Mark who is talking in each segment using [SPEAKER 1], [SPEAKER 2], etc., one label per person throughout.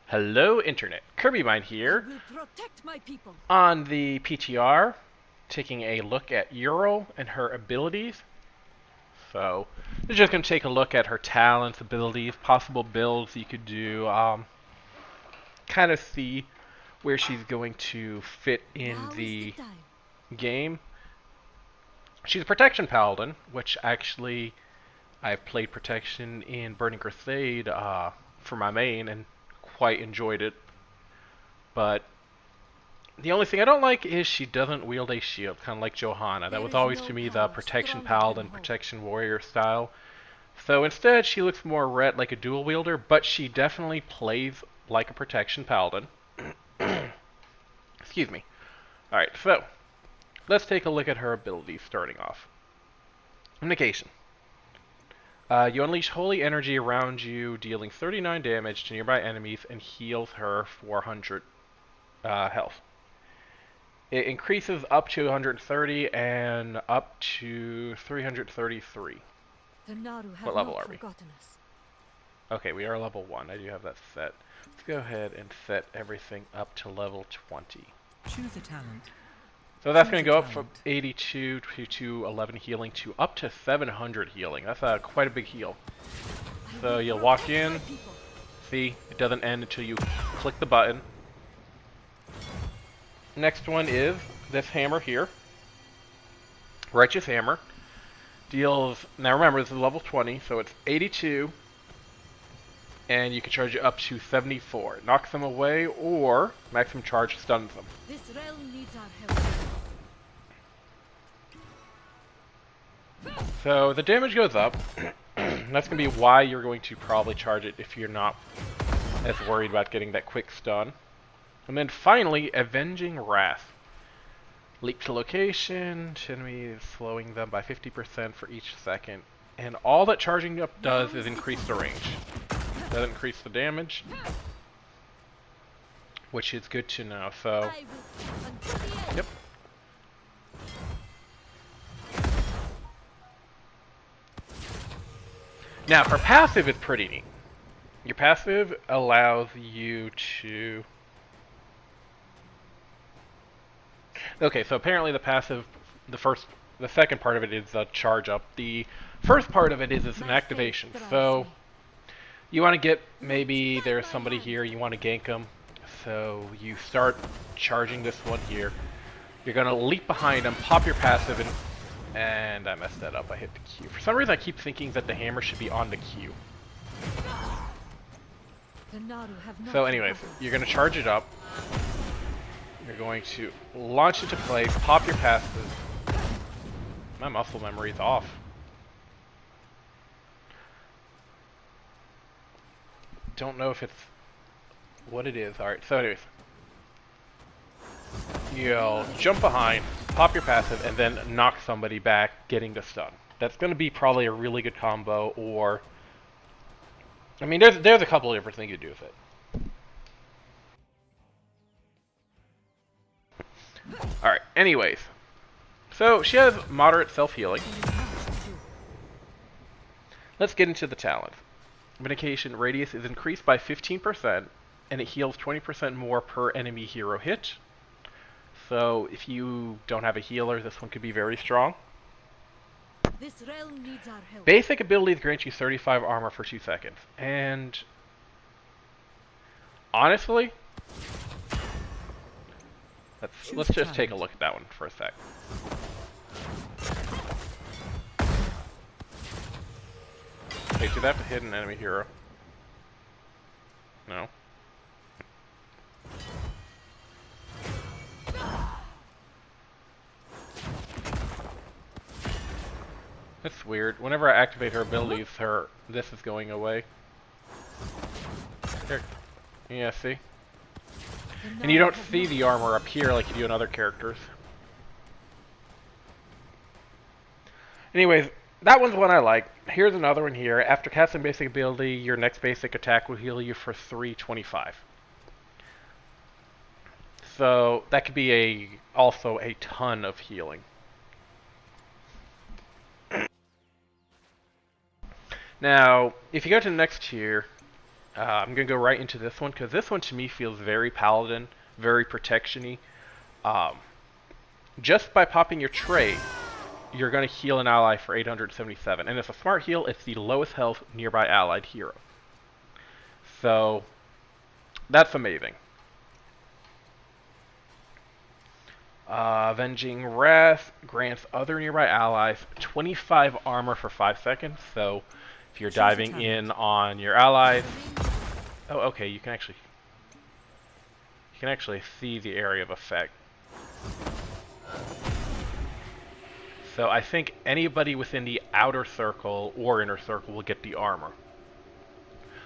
[SPEAKER 1] Hello, Internet. KirbyMine
[SPEAKER 2] I
[SPEAKER 1] here
[SPEAKER 2] will protect my people.
[SPEAKER 1] on the PTR, taking a look at Yurel and her abilities. So, we're just going to take a look at her talents, abilities, possible builds you could do, kind of see where she's going to fit in
[SPEAKER 2] Now is the
[SPEAKER 1] the
[SPEAKER 2] time.
[SPEAKER 1] game. She's a Protection Paladin, which actually I've played Protection in Burning Crusade for my main and quite enjoyed it. But the only thing I don't like is she doesn't wield a shield, kind of like Johanna. That
[SPEAKER 2] There
[SPEAKER 1] was
[SPEAKER 2] is
[SPEAKER 1] always to
[SPEAKER 2] no
[SPEAKER 1] me the
[SPEAKER 2] power
[SPEAKER 1] Protection
[SPEAKER 2] stronger than
[SPEAKER 1] Paladin,
[SPEAKER 2] hope.
[SPEAKER 1] Protection Warrior style. So instead, she looks more ret like a dual wielder, but she definitely plays like a Protection Paladin. Excuse me. Alright, so let's take a look at her abilities starting off. Negation. You unleash holy energy around you, dealing 39 damage to nearby enemies and heals her 400 health. It increases up to 130 and up to 333.
[SPEAKER 2] The Naru
[SPEAKER 1] What
[SPEAKER 2] have
[SPEAKER 1] level
[SPEAKER 2] not
[SPEAKER 1] are we?
[SPEAKER 2] forgotten us.
[SPEAKER 1] Okay, we are level 1. I do have that set. Let's go ahead and set everything up to level 20.
[SPEAKER 3] Choose a talent.
[SPEAKER 1] So that's
[SPEAKER 3] Choose
[SPEAKER 1] going to
[SPEAKER 3] a
[SPEAKER 1] go up from
[SPEAKER 3] talent.
[SPEAKER 1] 82 to 11 healing to up to 700 healing. That's quite a big heal.
[SPEAKER 2] I
[SPEAKER 1] So
[SPEAKER 2] will
[SPEAKER 1] you'll walk
[SPEAKER 2] protect
[SPEAKER 1] in,
[SPEAKER 2] my people.
[SPEAKER 1] see, it doesn't end until you click the button. Next one is this hammer here. Righteous Hammer. Deals, now remember this is level 20, so it's 82, and you can charge it up to 74. Knocks them away, or maximum charge stuns them.
[SPEAKER 2] This realm needs our help.
[SPEAKER 1] So the damage goes up. That's going to be why you're going to probably charge it if you're not as worried about getting that quick stun. And then finally, Avenging Wrath. Leap to location, enemies slowing them by 50% for each second. And all that charging up does is increase the range. Doesn't increase the damage, which is good to know. So,
[SPEAKER 2] I will until the end.
[SPEAKER 1] yep. Now, her passive is pretty neat. Your passive allows you to... Okay, so apparently the passive, the second part of it is the charge up. The first part of it is an
[SPEAKER 2] My
[SPEAKER 1] activation.
[SPEAKER 2] faith drives
[SPEAKER 1] So,
[SPEAKER 2] me.
[SPEAKER 1] you want to get, maybe
[SPEAKER 2] Let's
[SPEAKER 1] there's
[SPEAKER 2] fight
[SPEAKER 1] somebody
[SPEAKER 2] my hand.
[SPEAKER 1] here, you want to gank them. So, you start charging this one here. You're going to leap behind them, pop your passive, and I messed that up. I hit the Q. For some reason, I keep thinking that the hammer should be on the Q.
[SPEAKER 2] The Naru have not
[SPEAKER 1] So anyways,
[SPEAKER 2] forgotten us.
[SPEAKER 1] you're going to charge it up. You're going to launch into place, pop your passive. My muscle memory is off. Don't know if it's what it is. Alright, so anyways. You'll jump behind, pop your passive, and then knock somebody back, getting the stun. That's going to be probably a really good combo, or... I mean, there's a couple of different things you do with it. Alright, anyways. So, she has moderate self-healing.
[SPEAKER 2] There is much to do.
[SPEAKER 1] Let's get into the talent. Medication radius is increased by 15%, and it heals 20% more per enemy hero hit. So, if you don't have a healer, this one could be very strong.
[SPEAKER 2] This realm needs our help.
[SPEAKER 1] Basic abilities grant you 35 armor for 2 seconds. And honestly, let's just take a look at that one for a sec. Okay, do that to hit an enemy hero. No. That's weird. Whenever I activate her abilities, this is going away. Here. Yeah, see?
[SPEAKER 2] The
[SPEAKER 1] And you
[SPEAKER 2] Naru
[SPEAKER 1] don't
[SPEAKER 2] have
[SPEAKER 1] see
[SPEAKER 2] not
[SPEAKER 1] the armor up here like you do in other characters. Anyways, that one's one I like. Here's another one here. After casting basic ability, your next basic attack will heal you for 325. So that could be also a ton of healing. Now, if you go to the next tier, I'm going to go right into this one, because this one to me feels very paladin, very protection-y. Um, just by popping your trait, you're going to heal an ally for 877. And it's a smart heal, it's the lowest health nearby allied hero. So, that's amazing. Avenging Wrath grants other nearby allies 25 armor for 5 seconds. So, if you're diving in on your allies... Oh, okay, you can actually see the area of effect. So I think anybody within the outer circle or inner circle will get the armor.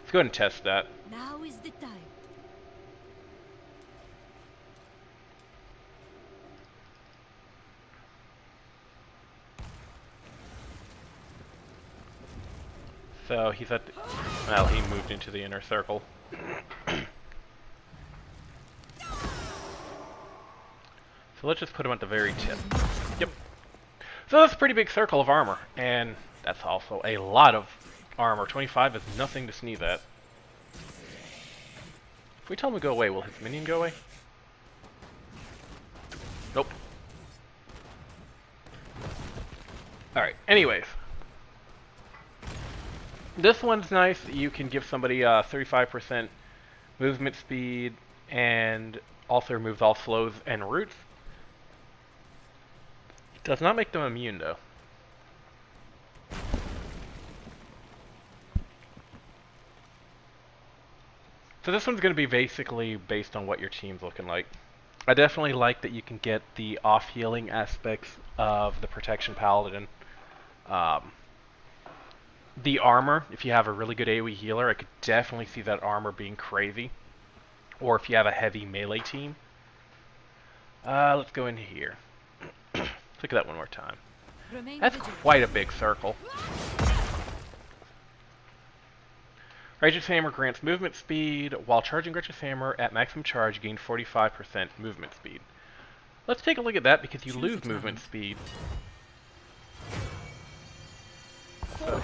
[SPEAKER 1] Let's go ahead and test that.
[SPEAKER 2] Now is the time.
[SPEAKER 1] So he's at the, well, he moved into the inner circle. So let's just put him at the very tip. Yep. So that's a pretty big circle of armor, and that's also a lot of armor. 25 is nothing to sneeze at. If we tell him to go away, will his minion go away? Nope. Alright, anyways. This one's nice. You can give somebody 35% movement speed and also removes all slows and roots. Does not make them immune though. So this one's going to be basically based on what your team's looking like. I definitely like that you can get the off-healing aspects of the Protection Paladin. The armor, if you have a really good AoE healer, I could definitely see that armor being crazy. Or if you have a heavy melee team. Let's go into here. Look at that one more time. That's quite a big circle. Righteous Hammer grants movement speed. While charging Righteous Hammer at maximum charge, you gain 45% movement speed. Let's take a look at that because you lose movement speed. So,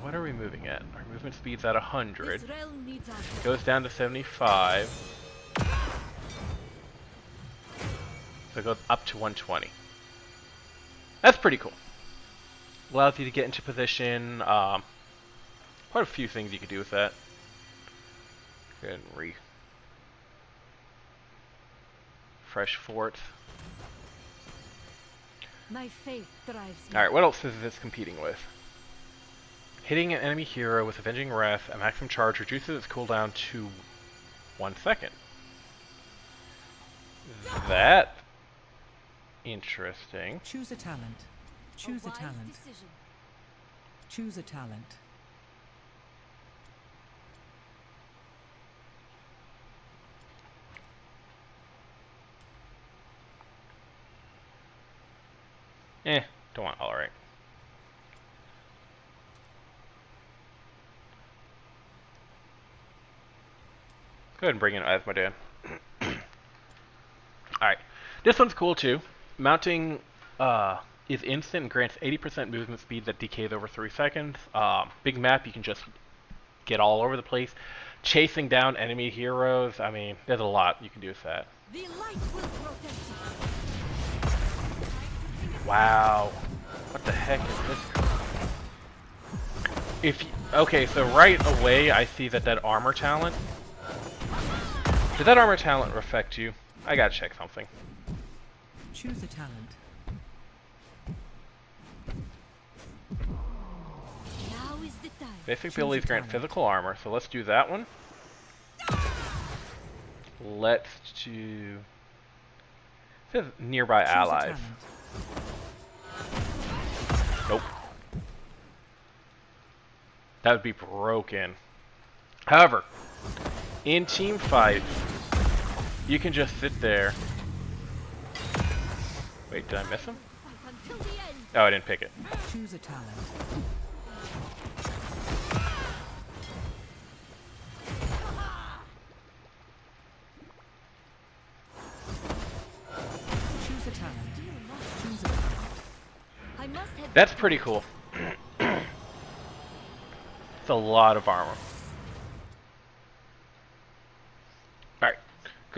[SPEAKER 1] what are we moving at? Our movement speed's at 100. Goes down to 75. So it goes up to 120. That's pretty cool. Allows you to get into position. Quite a few things you could do with that. Go ahead and refresh forts.
[SPEAKER 2] My faith drives me.
[SPEAKER 1] Alright, what else is this competing with? Hitting an enemy hero with Avenging Wrath at maximum charge reduces its cooldown to 1 second. That interesting.
[SPEAKER 3] Choose a talent. Choose a talent.
[SPEAKER 2] Decision.
[SPEAKER 3] Choose a talent.
[SPEAKER 1] Don't want alright. Go ahead and bring in Asmodan. Alright. This one's cool too. Mounting is instant and grants 80% movement speed that decays over 3 seconds. Big map, you can just get all over the place. Chasing down enemy heroes, I mean, there's a lot you can do with that.
[SPEAKER 2] The light will protect you.
[SPEAKER 1] Wow. What the heck is this? Okay, so right away I see that armor talent. Did that armor talent affect you? I gotta check something.
[SPEAKER 3] Choose a talent.
[SPEAKER 2] Now is the time.
[SPEAKER 1] Basic abilities grant physical armor, so let's do that one. Let's do... It says nearby
[SPEAKER 3] Choose a
[SPEAKER 1] allies.
[SPEAKER 3] talent.
[SPEAKER 1] Nope. That would be broken. However, in team fights, you can just sit there. Wait, did I miss him?
[SPEAKER 2] Fight until the end.
[SPEAKER 1] Oh, I didn't pick it.
[SPEAKER 3] Choose a talent. Choose a talent. Choose a talent.
[SPEAKER 2] I must have
[SPEAKER 1] That's pretty cool. It's a lot of armor.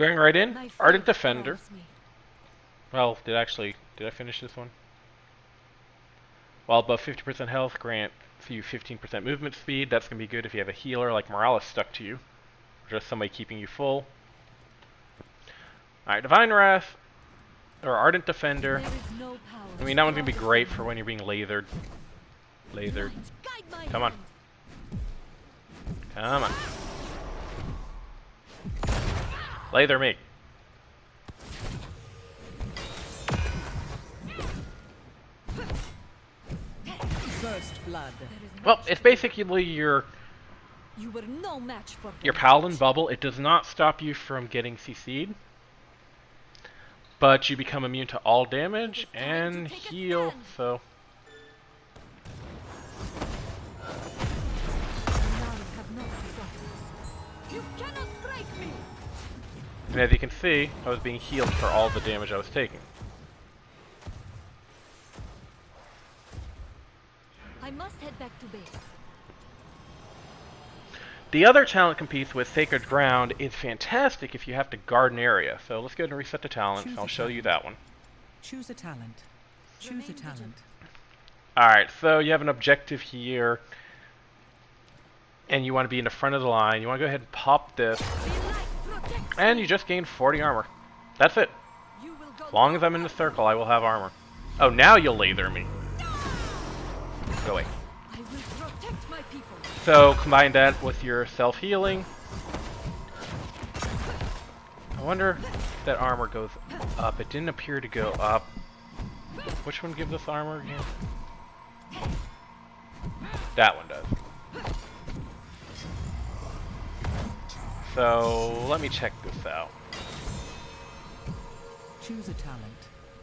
[SPEAKER 1] Going right in,
[SPEAKER 2] My
[SPEAKER 1] Ardent
[SPEAKER 2] faith
[SPEAKER 1] Defender.
[SPEAKER 2] drives me.
[SPEAKER 1] Well, did I finish this one? While above 50% health, grant you 15% movement speed. That's going to be good if you have a healer like Morales stuck to you. Or just somebody keeping you full. Alright, Divine Wrath, or Ardent Defender.
[SPEAKER 2] There is no power
[SPEAKER 1] I mean, that one's going to be
[SPEAKER 2] stronger
[SPEAKER 1] great
[SPEAKER 2] than
[SPEAKER 1] for when you're being lasered. Lasered.
[SPEAKER 2] light. Guide my
[SPEAKER 1] Come on.
[SPEAKER 2] hand.
[SPEAKER 1] Come on. Lather me.
[SPEAKER 3] First blood.
[SPEAKER 2] There is
[SPEAKER 1] Well,
[SPEAKER 2] much
[SPEAKER 1] it's
[SPEAKER 2] to do.
[SPEAKER 1] basically your
[SPEAKER 2] You were no match for
[SPEAKER 1] Paladin bubble. It does not stop you from getting CC'd. But you become immune to all damage
[SPEAKER 2] It is time to
[SPEAKER 1] and
[SPEAKER 2] take a
[SPEAKER 1] heal,
[SPEAKER 2] stand.
[SPEAKER 1] so...
[SPEAKER 2] Now you have not forgotten us. You cannot break me.
[SPEAKER 1] And as you can see, I was being healed for all the damage I was taking.
[SPEAKER 2] I must head back to base.
[SPEAKER 1] The other talent competes with Sacred Ground is fantastic if you have to guard an area. So let's go ahead and reset the talent.
[SPEAKER 3] Choose
[SPEAKER 1] I'll
[SPEAKER 3] a
[SPEAKER 1] show you
[SPEAKER 3] talent.
[SPEAKER 1] that one.
[SPEAKER 3] Choose a talent. Choose a
[SPEAKER 2] Remain
[SPEAKER 3] talent.
[SPEAKER 2] vigilant.
[SPEAKER 1] Alright, so you have an objective here. And you want to be in the front of the line. You want to go ahead and pop this.
[SPEAKER 2] The light protects
[SPEAKER 1] And
[SPEAKER 2] me.
[SPEAKER 1] you just gained 40 armor. That's it.
[SPEAKER 2] You will go
[SPEAKER 1] As long as I'm in the circle, I will have armor. Oh, now you'll laser me. Go away.
[SPEAKER 2] I will protect my people.
[SPEAKER 1] So combine that with your self-healing. I wonder if that armor goes up. It didn't appear to go up. Which one gives us armor again? That one does. So let me check this out.
[SPEAKER 3] Choose a talent.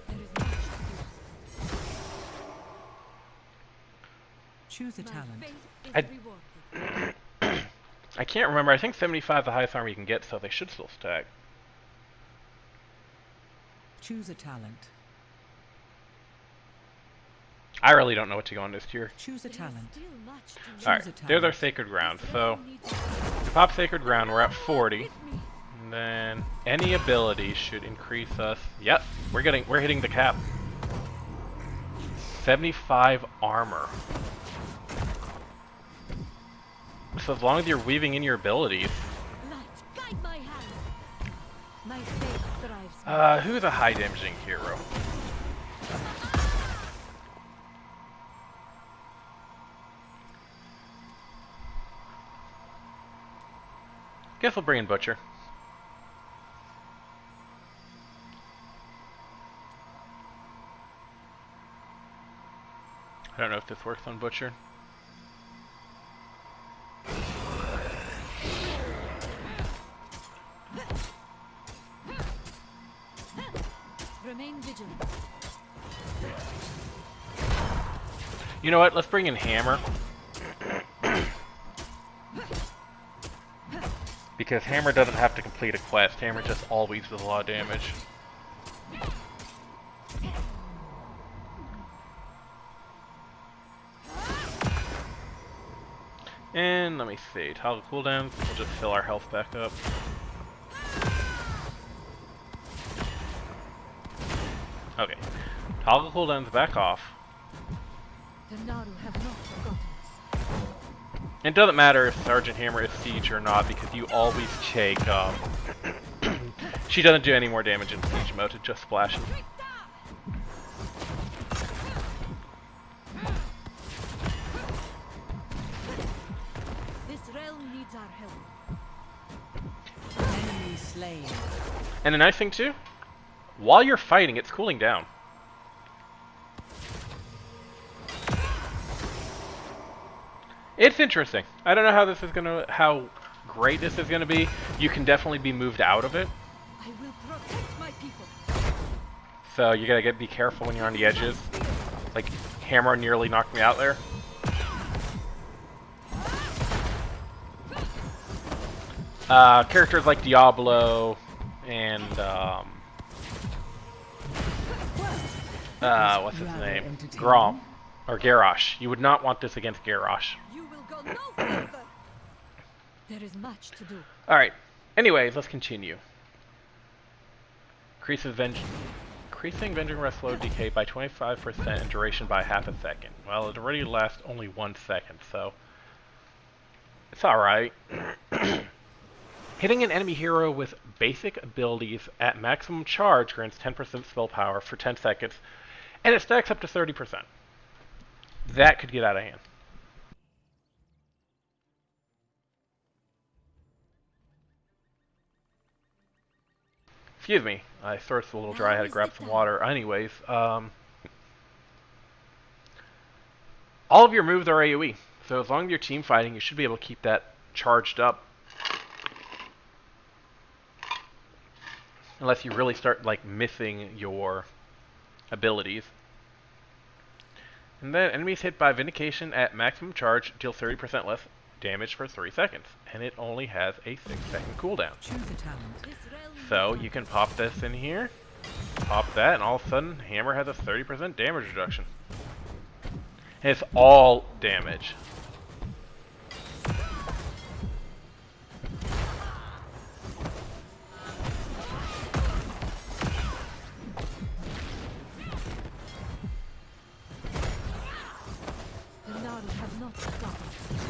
[SPEAKER 2] There is much to do.
[SPEAKER 3] Choose a
[SPEAKER 2] My
[SPEAKER 3] talent.
[SPEAKER 2] faith is
[SPEAKER 1] I-
[SPEAKER 2] rewarded.
[SPEAKER 1] I can't remember. I think 75 is the highest armor you can get, so they should still stack.
[SPEAKER 3] Choose a talent.
[SPEAKER 1] I really don't know what to go on this tier.
[SPEAKER 3] Choose a
[SPEAKER 2] There is
[SPEAKER 3] talent.
[SPEAKER 2] still much to learn.
[SPEAKER 1] Alright,
[SPEAKER 3] a
[SPEAKER 1] there's our
[SPEAKER 3] talent.
[SPEAKER 1] Sacred Ground.
[SPEAKER 2] This
[SPEAKER 1] So,
[SPEAKER 2] realm needs us.
[SPEAKER 1] to pop Sacred Ground, we're at 40.
[SPEAKER 2] With me.
[SPEAKER 1] And then any ability should increase us. Yep, we're hitting the cap. 75 armor. So as long as you're weaving in your abilities.
[SPEAKER 2] Light, guide my hand. My faith drives me.
[SPEAKER 1] Who's a high damaging hero? Guess we'll bring in Butcher. I don't know if this works on Butcher.
[SPEAKER 2] Remain vigilant.
[SPEAKER 1] You know what? Let's bring in Hammer. Because Hammer doesn't have to complete a quest. Hammer just always does a lot of damage. And let me see. Toggle cooldowns. We'll just fill our health back up. Okay. Toggle cooldowns back off.
[SPEAKER 2] The Naru have not forgotten us.
[SPEAKER 1] It doesn't matter if Sergeant Hammer is siege or not because you always take, she doesn't do any more damage in siege mode, it just splashes.
[SPEAKER 2] This realm needs our help.
[SPEAKER 3] Enemy slain.
[SPEAKER 1] And the nice thing too, while you're fighting, it's cooling down. It's interesting. I don't know how great this is gonna be. You can definitely be moved out of it.
[SPEAKER 2] I will protect my people.
[SPEAKER 1] So you gotta be careful when you're on the edges. Like, Hammer nearly knocked me out there. Characters like Diablo and what's his
[SPEAKER 3] Rather
[SPEAKER 1] name?
[SPEAKER 3] entertaining.
[SPEAKER 1] Grom or Garrosh. You would not want this against Garrosh.
[SPEAKER 2] You will go no further. There is much to do.
[SPEAKER 1] All right. Anyways, let's continue. Increasing Vengeance Rest slow decay by 25% and duration by half a second. Well, it already lasts only 1 second, so it's alright. Hitting an enemy hero with basic abilities at maximum charge grants 10% spell power for 10 seconds, and it stacks up to 30%. That could get out of hand. Excuse me, my throat's a little dry, I had to grab some water. Anyways, all of your moves are AoE, so as long as you're team fighting, you should be able to keep that charged up. Unless you really start, like, missing your abilities. And then enemies hit by Vindication at maximum charge deal 30% less damage for 3 seconds. And it only has a 6-second cooldown.
[SPEAKER 3] Choose a talent.
[SPEAKER 1] So you can pop this in here, pop that, and all of a sudden, Hammer has a 30% damage reduction. And it's all damage.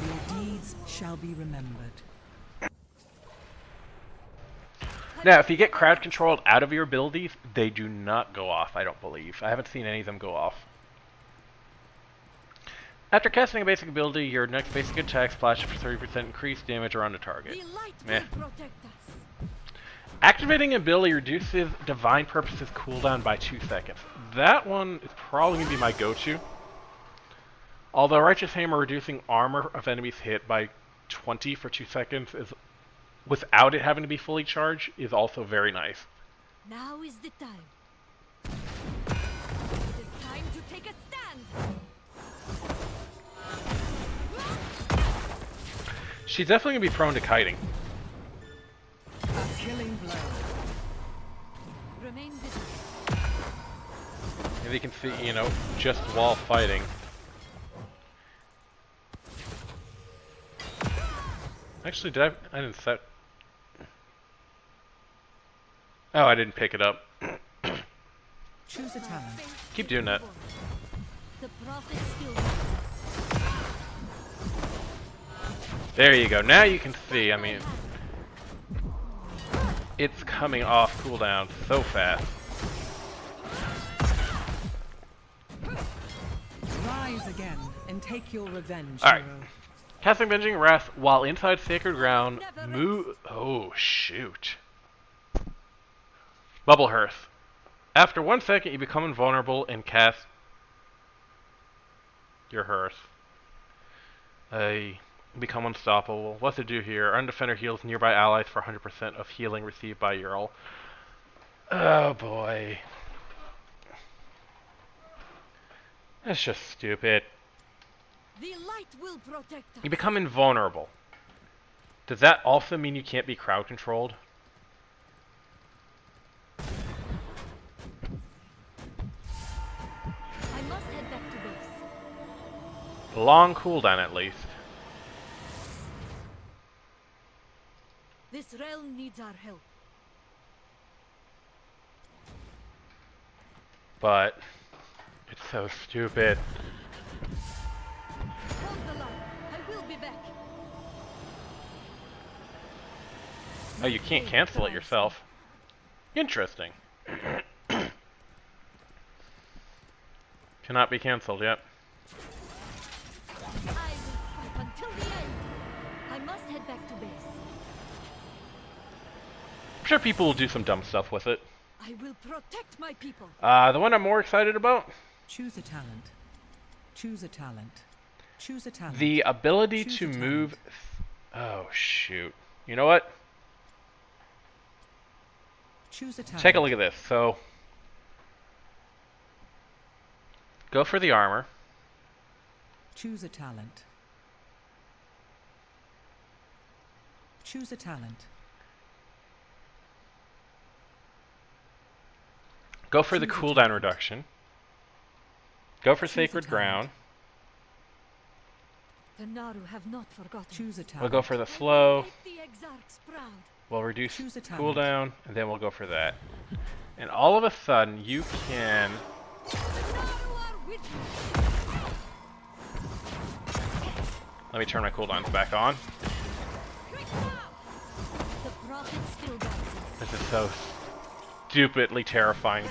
[SPEAKER 3] Your deeds shall be remembered.
[SPEAKER 1] Now, if you get crowd controlled out of your abilities, they do not go off, I don't believe. I haven't seen any of them go off. After casting a basic ability, your next basic attack splashes for 30% increased damage around the target. Meh. Activating an ability reduces Divine Purpose's cooldown by 2 seconds. That one is probably going to be my go-to. Although Righteous Hammer reducing armor of enemies hit by 20 for 2 seconds is, without it having to be fully charged, is also very nice.
[SPEAKER 2] Now is the time. It is time to take a stand.
[SPEAKER 1] She's definitely going to be prone to kiting.
[SPEAKER 3] A killing blow.
[SPEAKER 2] Remain vigilant.
[SPEAKER 1] As you can see, you know, just while fighting. Actually, did I didn't set... Oh, I didn't pick it up.
[SPEAKER 3] Choose a talent.
[SPEAKER 1] Keep doing that.
[SPEAKER 2] The prophet still guides us.
[SPEAKER 1] There you go. Now you can see, I mean, it's coming off cooldown so fast.
[SPEAKER 3] Rise again and take your revenge.
[SPEAKER 1] Alright.
[SPEAKER 3] Yurel.
[SPEAKER 1] Casting Venging Wrath while inside Sacred Ground, move... Oh, shoot. Bubble Hearth. After 1 second, you become invulnerable and cast your Hearth. Become unstoppable. What to do here? Undefender heals nearby allies for 100% of healing received by Yurel. Oh, boy. That's just stupid.
[SPEAKER 2] The light will protect us.
[SPEAKER 1] You become invulnerable. Does that also mean you can't be crowd controlled?
[SPEAKER 2] I must head back to base.
[SPEAKER 1] Long cooldown at least.
[SPEAKER 2] This realm needs our help.
[SPEAKER 1] But it's so stupid.
[SPEAKER 2] Hold the line. I will be back.
[SPEAKER 1] Oh, you can't cancel it yourself. Interesting. Cannot be cancelled yet.
[SPEAKER 2] I will fight until the end. I must head back to base.
[SPEAKER 1] I'm sure people will do some dumb stuff with it.
[SPEAKER 2] I will protect my people.
[SPEAKER 1] The one I'm more excited about?
[SPEAKER 3] Choose a talent. Choose a talent. Choose a talent.
[SPEAKER 1] The ability
[SPEAKER 3] Choose
[SPEAKER 1] to
[SPEAKER 3] a talent.
[SPEAKER 1] move... Oh, shoot. You know what?
[SPEAKER 3] Choose a talent.
[SPEAKER 1] Take a look at this. So, go for the armor.
[SPEAKER 3] Choose a talent. Choose a talent.
[SPEAKER 1] Go for the
[SPEAKER 3] Choose a
[SPEAKER 1] cooldown
[SPEAKER 3] talent.
[SPEAKER 1] reduction. Go for
[SPEAKER 3] Choose a
[SPEAKER 1] Sacred
[SPEAKER 3] talent.
[SPEAKER 1] Ground.
[SPEAKER 2] The Naru have not forgotten.
[SPEAKER 3] Choose a talent.
[SPEAKER 1] We'll go for the
[SPEAKER 2] I will
[SPEAKER 1] slow.
[SPEAKER 2] make the Exarchs proud.
[SPEAKER 1] We'll reduce
[SPEAKER 3] Choose a talent.
[SPEAKER 1] cooldown, and then we'll go for that. And all of a sudden, you can... Let me turn my cooldowns back on.
[SPEAKER 2] The prophet still guides us.
[SPEAKER 1] This is so stupidly terrifying.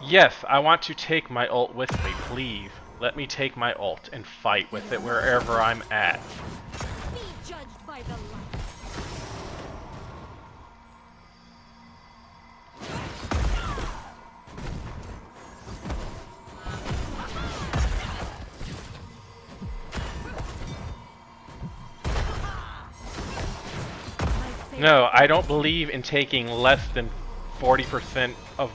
[SPEAKER 1] Yes, I want to take my ult with me, please. Let me take my ult and fight with it wherever I'm at.
[SPEAKER 2] Be judged by the light.
[SPEAKER 1] No, I don't believe in taking less than 40% of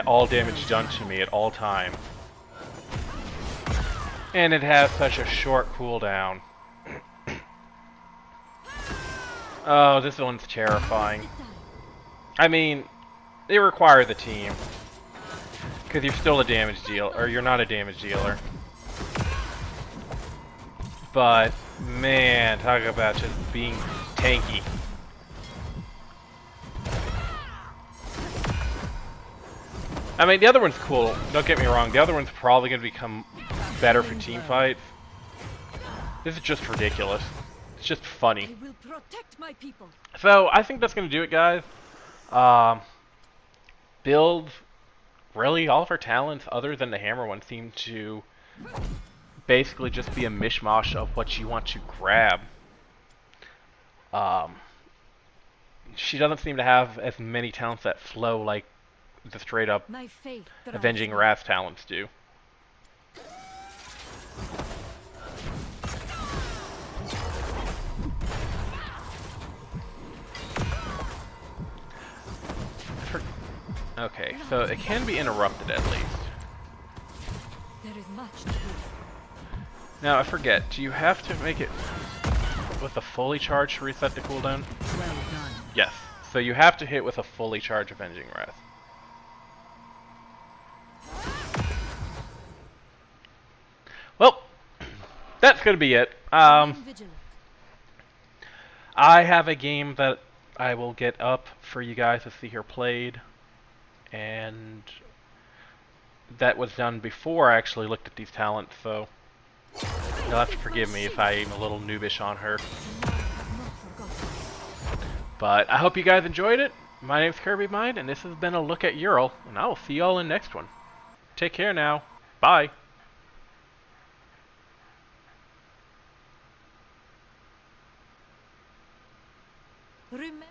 [SPEAKER 1] all damage done to me at all times. And it has such a short cooldown. Oh, this one's terrifying. I mean, they require the team. Because you're still a damage dealer, or you're not a damage dealer. But, man, talk about just being tanky. I mean, the other one's cool, don't get me wrong. The other one's probably going to become better for team fights. This is just ridiculous. It's just funny.
[SPEAKER 2] I will protect my people.
[SPEAKER 1] So, I think that's going to do it, guys. Build, really, all of our talents, other than the hammer one, seem to basically just be a mishmash of what you want to grab. She doesn't seem to have as many talents that flow like the straight up
[SPEAKER 2] My faith
[SPEAKER 1] Avenging Wrath talents do. Okay, so it can be interrupted at least.
[SPEAKER 2] There is much to do.
[SPEAKER 1] Now, I forget, do you have to make it with a fully charged to reset the cooldown?
[SPEAKER 3] Well done.
[SPEAKER 1] Yes. So you have to hit with a fully charged Avenging Wrath. Well, that's going to be it.
[SPEAKER 2] Remain vigilant.
[SPEAKER 1] I have a game that I will get up for you guys to see her played. And that was done before I actually looked at these talents, so you'll have to forgive me if I'm a little noobish on her.
[SPEAKER 2] Now I have not forgotten.
[SPEAKER 1] But I hope you guys enjoyed it. My name's Kirby Mind, and this has been a look at Yurel, and I will see y'all in the next one. Take care now. Bye.
[SPEAKER 2] Remember.